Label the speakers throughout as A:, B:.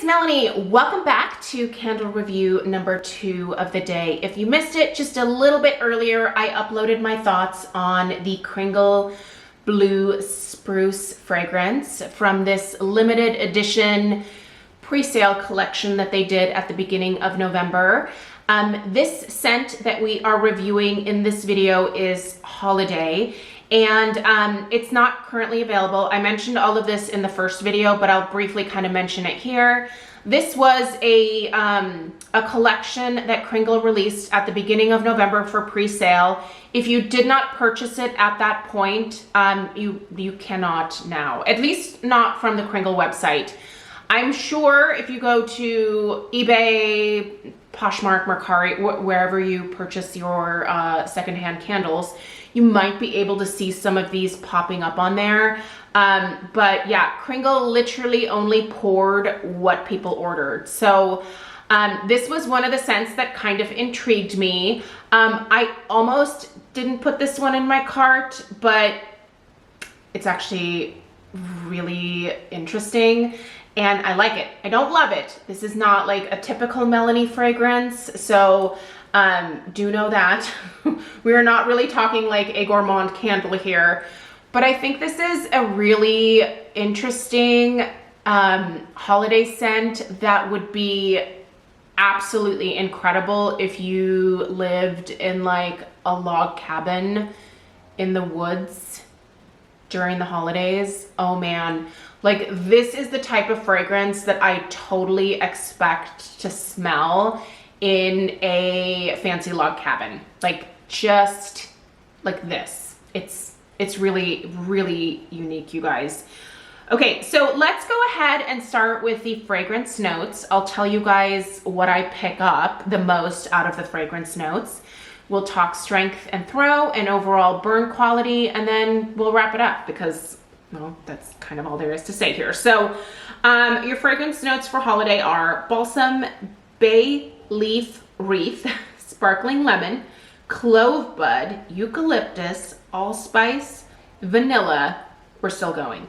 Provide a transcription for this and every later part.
A: Melanie. Welcome back to candle review number 2 of the day. If you missed it just a little bit earlier, I uploaded my thoughts on the Kringle Blue Spruce fragrance from this limited edition pre-sale collection that they did at the beginning of November. This scent that we are reviewing in this video is Holiday, and it's not currently available. I mentioned all of this in the first video, but I'll briefly kind of mention it here. This was a collection that Kringle released at the beginning of November for pre-sale. If you did not purchase it at that point, you cannot now, at least not from the Kringle website. I'm sure if you go to eBay, Poshmark, Mercari, wherever you purchase your secondhand candles, you might be able to see some of these popping up on there. But yeah, Kringle literally only poured what people ordered. So this was one of the scents that kind of intrigued me. I almost didn't put this one in my cart, but it's actually really interesting. And I like it. I don't love it. This is not like a typical Melanie fragrance. So do know that. We are not really talking like a gourmand candle here. But I think this is a really interesting holiday scent that would be absolutely incredible if you lived in like a log cabin in the woods during the holidays. Oh man. Like, this is the type of fragrance that I totally expect to smell in a fancy log cabin. Like, just like this. It's really, really unique, you guys. Okay, so let's go ahead and start with the fragrance notes. I'll tell you guys what I pick up the most out of the fragrance notes. We'll talk strength and throw and overall burn quality, and then we'll wrap it up because, well, that's kind of all there is to say here. So your fragrance notes for holiday are balsam, bay leaf wreath, sparkling lemon, clove bud, eucalyptus, allspice, vanilla, we're still going,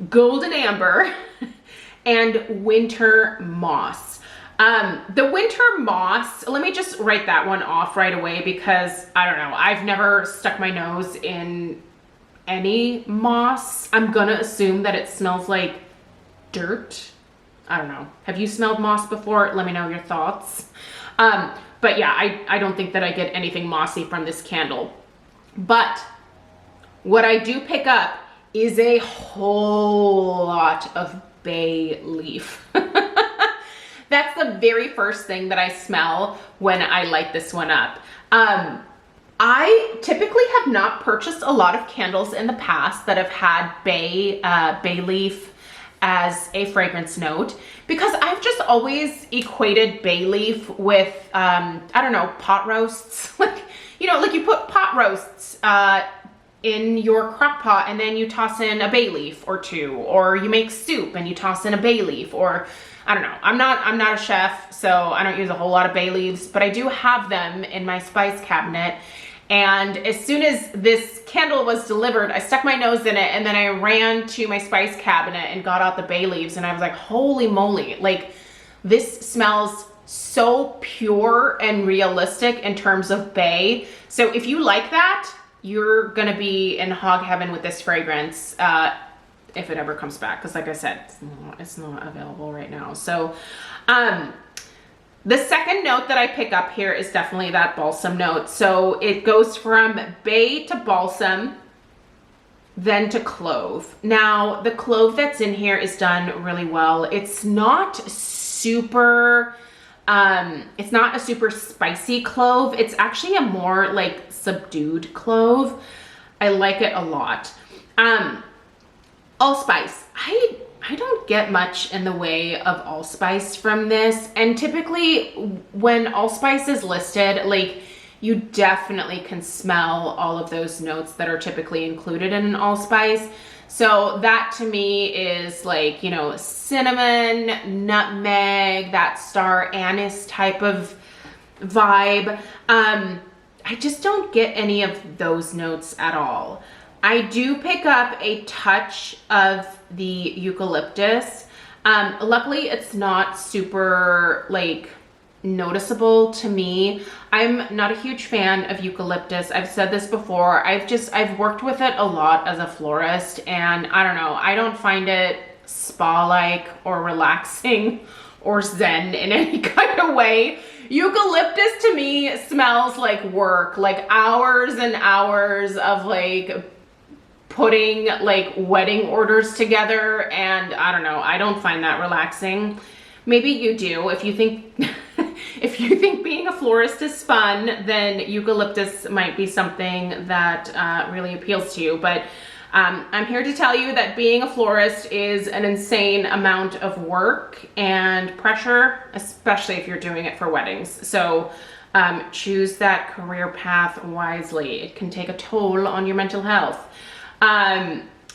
A: golden amber, and winter moss. The winter moss, let me just write that one off right away because I don't know, I've never stuck my nose in any moss. I'm gonna assume that it smells like dirt. I don't know. Have you smelled moss before? Let me know your thoughts. But yeah, I don't think that I get anything mossy from this candle. But what I do pick up is a whole lot of bay leaf. That's the very first thing that I smell when I light this one up. I typically have not purchased a lot of candles in the past that have had bay leaf as a fragrance note because I've just always equated bay leaf with, I don't know, pot roasts. Like, you know, like you put pot roasts in your crock pot and then you toss in a bay leaf or two, or you make soup and you toss in a bay leaf, or I don't know. I'm not a chef, so I don't use a whole lot of bay leaves, but I do have them in my spice cabinet. And as soon as this candle was delivered, I stuck my nose in it and then I ran to my spice cabinet and got out the bay leaves and I was like, holy moly, like this smells so pure and realistic in terms of bay. So if you like that, you're gonna be in hog heaven with this fragrance if it ever comes back. Because like I said, it's not available right now. So the second note that I pick up here is definitely that balsam note. So it goes from bay to balsam, then to clove. Now, the clove that's in here is done really well. It's not super, it's not a super spicy clove. It's actually a more like subdued clove. I like it a lot. Allspice. I don't get much in the way of allspice from this. And typically when allspice is listed, like you definitely can smell all of those notes that are typically included in an allspice. So that to me is like, you know, cinnamon, nutmeg, that star anise type of vibe. I just don't get any of those notes at all. I do pick up a touch of the eucalyptus. Luckily, it's not super like noticeable to me. I'm not a huge fan of eucalyptus. I've said this before. I've worked with it a lot as a florist, and I don't know, I don't find it spa-like or relaxing or zen in any kind of way. Eucalyptus to me smells like work, like hours and hours of like putting like wedding orders together, and I don't know, I don't find that relaxing. Maybe you do. If you think if you think being a florist is fun, then eucalyptus might be something that really appeals to you. But I'm here to tell you that being a florist is an insane amount of work and pressure, especially if you're doing it for weddings. So choose that career path wisely. It can take a toll on your mental health.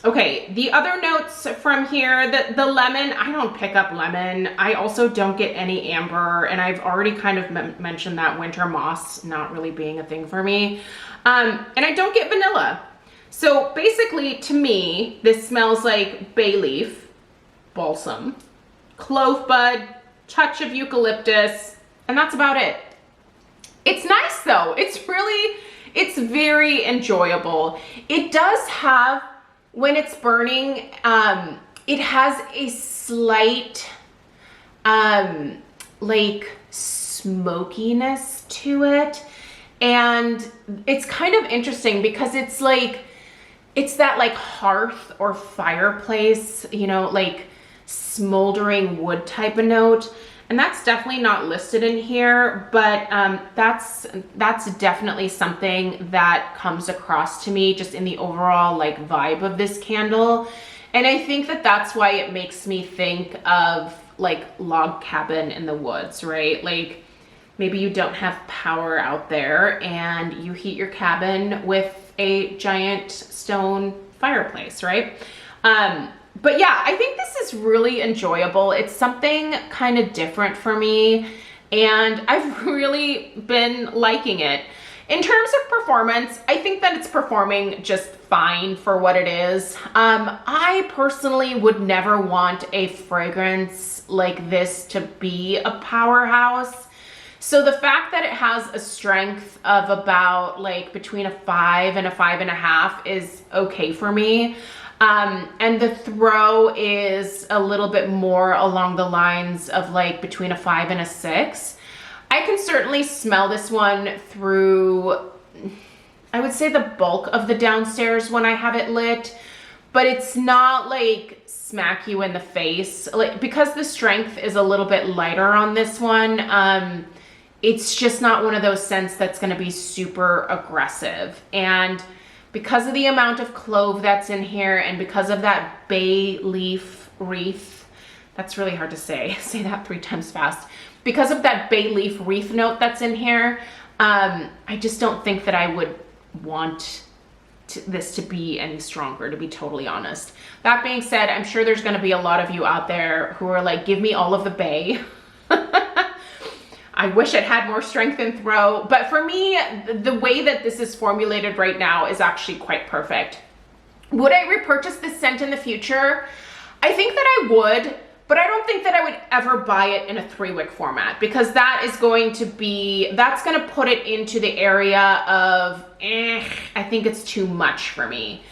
A: Okay, the other notes from here, the lemon, I don't pick up lemon. I also don't get any amber, and I've already kind of mentioned that winter moss not really being a thing for me. And I don't get vanilla. So basically, to me, this smells like bay leaf, balsam, clove bud, touch of eucalyptus, and that's about it. It's nice though. It's very enjoyable. It does have, when it's burning, it has a slight like smokiness to it. And it's kind of interesting because it's like, it's that like hearth or fireplace, you know, like smoldering wood type of note. And that's definitely not listed in here, but that's definitely something that comes across to me just in the overall like vibe of this candle. And I think that that's why it makes me think of like log cabin in the woods, right? Like maybe you don't have power out there and you heat your cabin with a giant stone fireplace, right? But yeah, I think this is really enjoyable. It's something kind of different for me, and I've really been liking it. In terms of performance, I think that it's performing just fine for what it is. I personally would never want a fragrance like this to be a powerhouse. So the fact that it has a strength of about like between a 5 and a 5.5 is okay for me. And the throw is a little bit more along the lines of like between a 5 and a 6. I can certainly smell this one through, I would say, the bulk of the downstairs when I have it lit, but it's not like smack you in the face. Like, because the strength is a little bit lighter on this one, it's just not one of those scents that's going to be super aggressive. And because of the amount of clove that's in here, and because of that bay leaf wreath, that's really hard to say that 3 times fast. Because of that bay leaf wreath note that's in here, I just don't think that I would want this to be any stronger, to be totally honest. That being said, I'm sure there's going to be a lot of you out there who are like, give me all of the bay. I wish it had more strength and throw, but for me, the way that this is formulated right now is actually quite perfect. Would I repurchase this scent in the future? I think that I would, but I don't think that I would ever buy it in a 3-wick format, because that is going to be, that's going to put it into the area of, I think it's too much for me.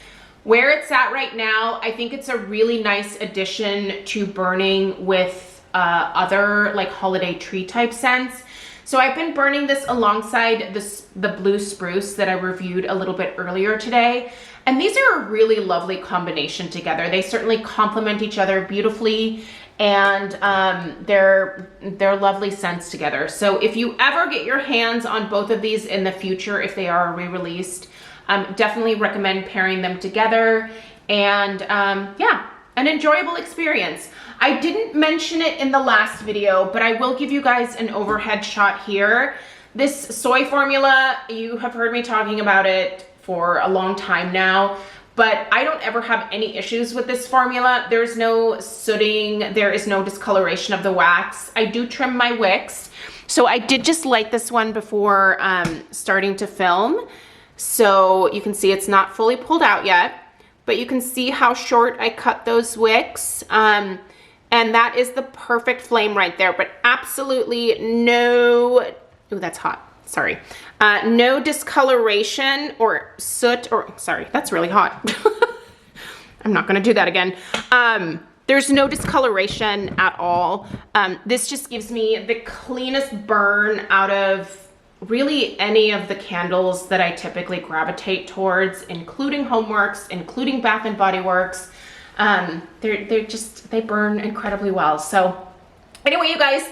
A: Where it's at right now, I think it's a really nice addition to burning with other like holiday tree type scents. So I've been burning this alongside the blue spruce that I reviewed a little bit earlier today. And these are a really lovely combination together. They certainly complement each other beautifully, and they're lovely scents together. So if you ever get your hands on both of these in the future, if they are re-released, definitely recommend pairing them together. And yeah, an enjoyable experience. I didn't mention it in the last video, but I will give you guys an overhead shot here. This soy formula, you have heard me talking about it for a long time now, but I don't ever have any issues with this formula. There's no sooting, there is no discoloration of the wax. I do trim my wicks. So I did just light this one before starting to film. So you can see it's not fully pulled out yet, but you can see how short I cut those wicks. And that is the perfect flame right there, but absolutely no, ooh, that's hot, sorry. No discoloration or soot or, sorry, that's really hot. I'm not gonna do that again. There's no discoloration at all. This just gives me the cleanest burn out of really any of the candles that I typically gravitate towards, including Homeworx, including Bath and Body Works. They burn incredibly well. So anyway, you guys,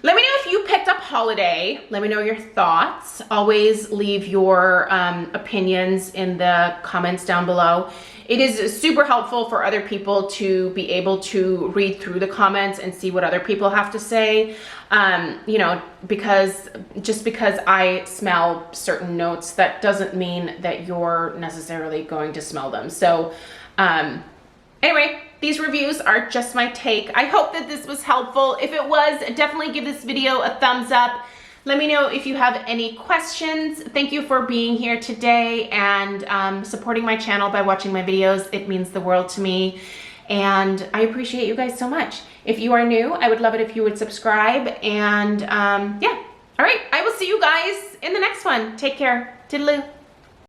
A: let me know if you picked up Holiday. Let me know your thoughts. Always leave your opinions in the comments down below. It is super helpful for other people to be able to read through the comments and see what other people have to say. You know, because just because I smell certain notes, that doesn't mean that you're necessarily going to smell them. So anyway, these reviews are just my take. I hope that this was helpful. If it was, definitely give this video a thumbs up. Let me know if you have any questions. Thank you for being here today and supporting my channel by watching my videos. It means the world to me. And I appreciate you guys so much. If you are new, I would love it if you would subscribe. And yeah, all right, I will see you guys in the next one. Take care. Toodaloo.